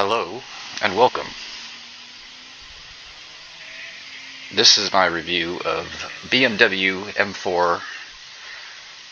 Hello and welcome. This is my review of BMW M4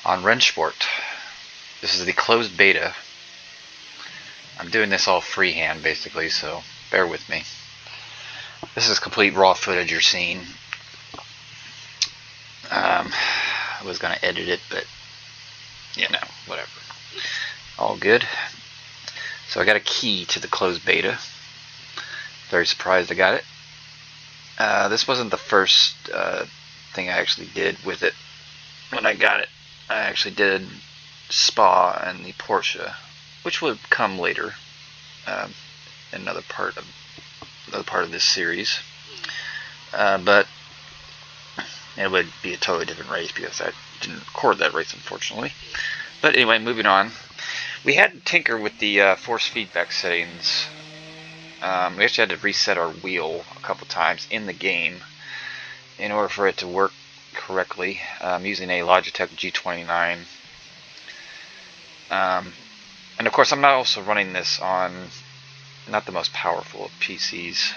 on Rennsport. This is the closed beta. I'm doing this all freehand basically, so bear with me. This is complete raw footage you're seeing. I was going to edit it, but whatever. All good. So I got a key to the closed beta. Very surprised I got it. This wasn't the first thing I actually did with it when I got it. I actually did Spa and the Porsche, which would come later in another part of this series. But it would be a totally different race because I didn't record that race, unfortunately. But anyway, moving on. We had to tinker with the force feedback settings. We actually had to reset our wheel a couple times in the game in order for it to work correctly. Using a Logitech G29. And of course, I'm not also running this on not the most powerful of PCs.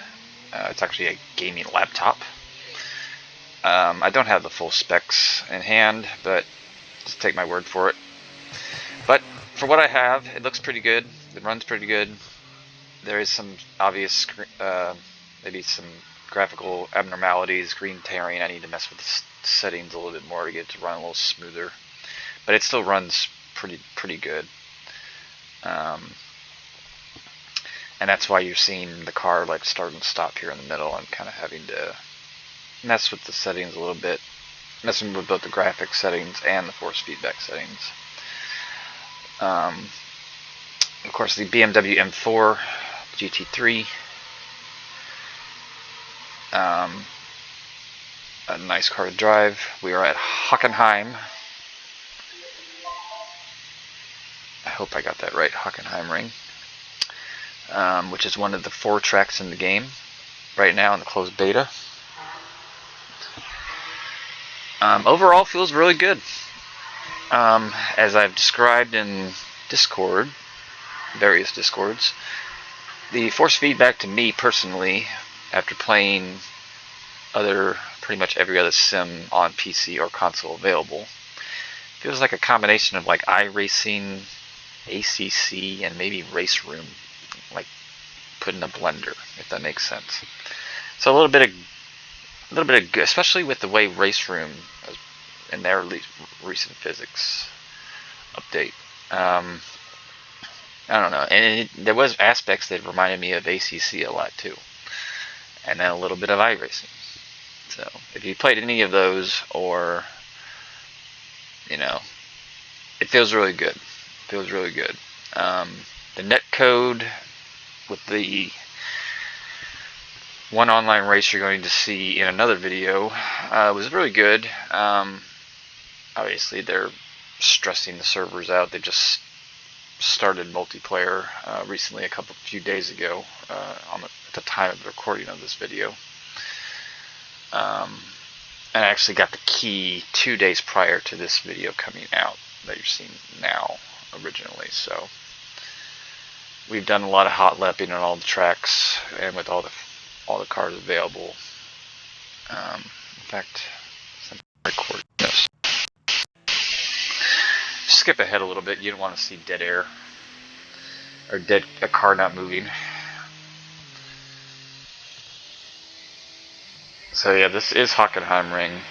It's actually a gaming laptop. I don't have the full specs in hand, but just take my word for it. But for what I have, it looks pretty good. It runs pretty good. There is some obvious, maybe some graphical abnormalities, green tearing. I need to mess with the settings a little bit more to get it to run a little smoother. But it still runs pretty good. And that's why you're seeing the car like start and stop here in the middle. I'm kind of having to mess with the settings a little bit, messing with both the graphics settings and the force feedback settings. Of course, the BMW M4 GT3, a nice car to drive. We are at HOCKENHEIM. I hope I got that right, Hockenheim Ring, which is one of the 4 tracks in the game right now in the closed beta. Overall, feels really good. As I've described in Discord, various Discords, the force feedback to me personally, after playing pretty much every other sim on PC or console available, feels like a combination of like iRacing, ACC, and maybe Race Room, like put in a blender, if that makes sense. So a little bit of, especially with the way Race Room in their recent physics update. I don't know, and there was aspects that reminded me of ACC a lot too, and then a little bit of iRacing. So if you played any of those, or it feels really good. It feels really good. The net code with the one online race you're going to see in another video was really good. Obviously, they're stressing the servers out. They just started multiplayer recently, a few days ago, at the time of the recording of this video. And I actually got the key 2 days prior to this video coming out that you're seeing now originally. So we've done a lot of hot lapping on all the tracks and with all the cars available. In fact, I'm recording this. Skip ahead a little bit. You don't want to see dead air or a car not moving. So yeah, this is Hockenheim Ring.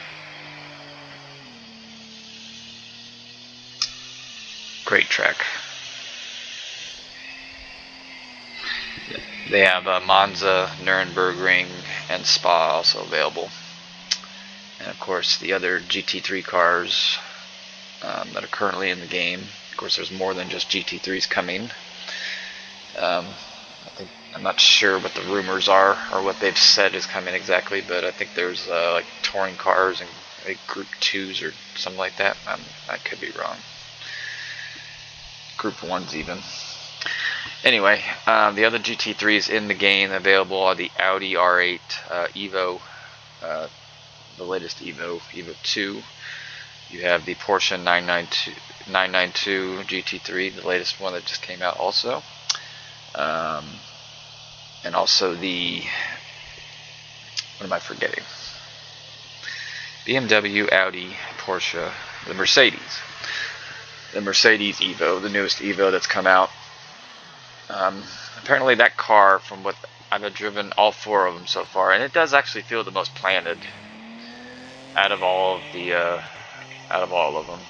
Great track. They have Monza, Nürburgring, and Spa also available. And of course the other GT3 cars that are currently in the game. Of course, there's more than just GT3s coming. I'm not sure what the rumors are or what they've said is coming exactly, but I think there's like touring cars and like Group 2s or something like that. I could be wrong. Group 1s even. Anyway, the other GT3s in the game available are the Audi R8 Evo, the latest Evo 2. You have the Porsche 992 GT3, the latest one that just came out also. and also the, what am I forgetting? BMW, Audi, Porsche, the Mercedes. The Mercedes Evo, the newest Evo that's come out. Apparently that car, from what I've driven all 4 of them so far, and it does actually feel the most planted out of all of them.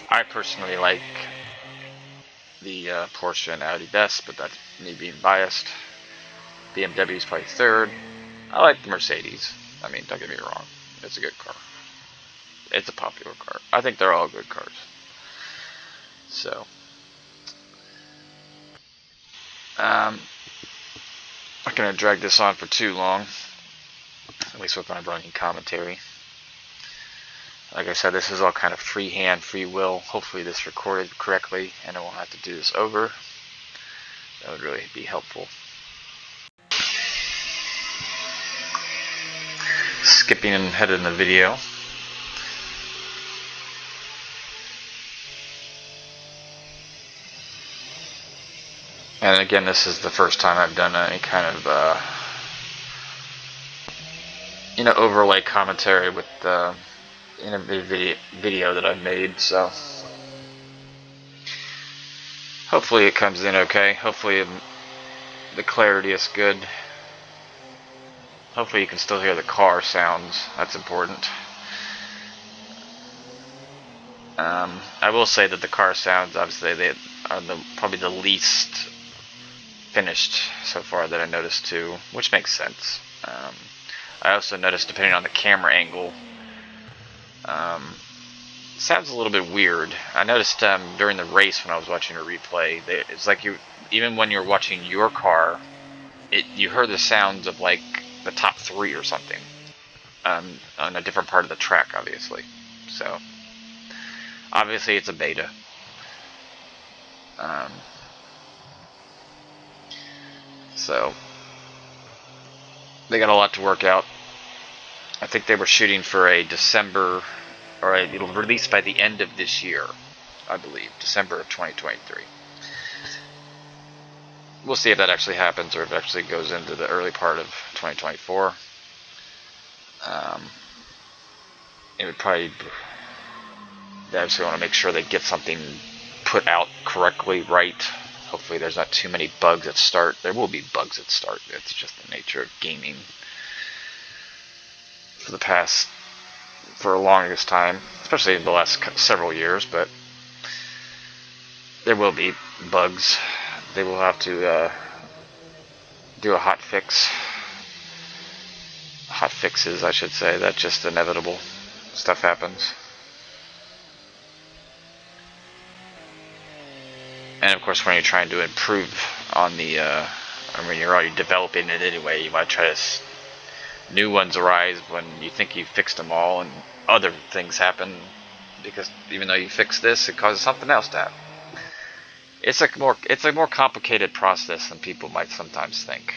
I personally like the Porsche and Audi best, but that's me being biased. BMW is probably 3rd. I like the Mercedes. I mean, don't get me wrong, it's a good car. It's a popular car. I think they're all good cars. So, I'm not going to drag this on for too long, at least with my running commentary. Like I said, this is all kind of freehand, free will. Hopefully this recorded correctly and I won't have to do this over. That would really be helpful. Skipping ahead in the video. And again, this is the first time I've done any kind of overlay commentary with in a video that I've made, so hopefully it comes in okay. Hopefully the clarity is good. Hopefully you can still hear the car sounds. That's important. I will say that the car sounds, obviously, they are probably the least finished so far that I noticed too, which makes sense. I also noticed, depending on the camera angle, it sounds a little bit weird. I noticed during the race when I was watching a replay, it's like even when you're watching your car, you heard the sounds of like the top 3 or something on a different part of the track, obviously. So obviously it's a beta. So they got a lot to work out. I think they were shooting for a December, or it'll release by the end of this year, I believe, December of 2023. We'll see if that actually happens or if it actually goes into the early part of 2024. It would probably, they obviously want to make sure they get something put out correctly, right. Hopefully there's not too many bugs at start. There will be bugs at start. It's just the nature of gaming. For the longest time, especially in the last several years, but there will be bugs. They will have to do a hot fixes, I should say. That's just inevitable. Stuff happens. And of course, when you're trying to improve on the, when you're already developing it anyway, you might try to new ones arise when you think you've fixed them all, and other things happen because even though you fix this, it causes something else to happen. It's a more complicated process than people might sometimes think,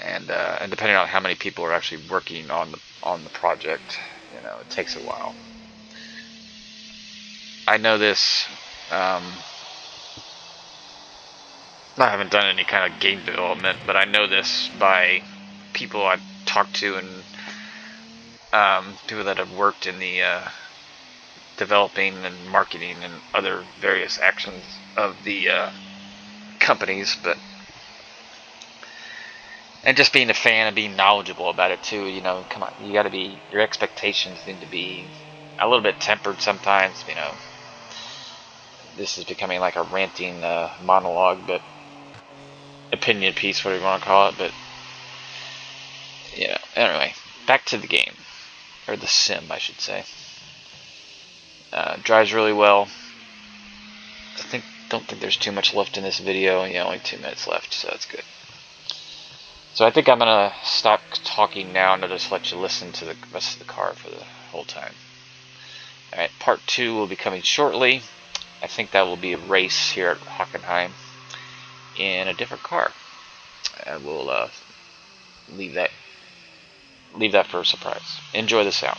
and depending on how many people are actually working on the project, it takes a while. I know this. I haven't done any kind of game development, but I know this by people I've talked to and people that have worked in the developing and marketing and other various actions of the companies, and just being a fan and being knowledgeable about it too. Come on, your expectations need to be a little bit tempered sometimes. This is becoming like a ranting monologue, but opinion piece, whatever you want to call it. But anyway, back to the game, or the sim, I should say. Drives really well. Don't think there's too much left in this video. Only 2 minutes left, so that's good. So I think I'm gonna stop talking now and I'll just let you listen to the rest of the car for the whole time. Alright, part 2 will be coming shortly. I think that will be a race here at Hockenheim in a different car. And we'll leave that for a surprise. Enjoy the sound.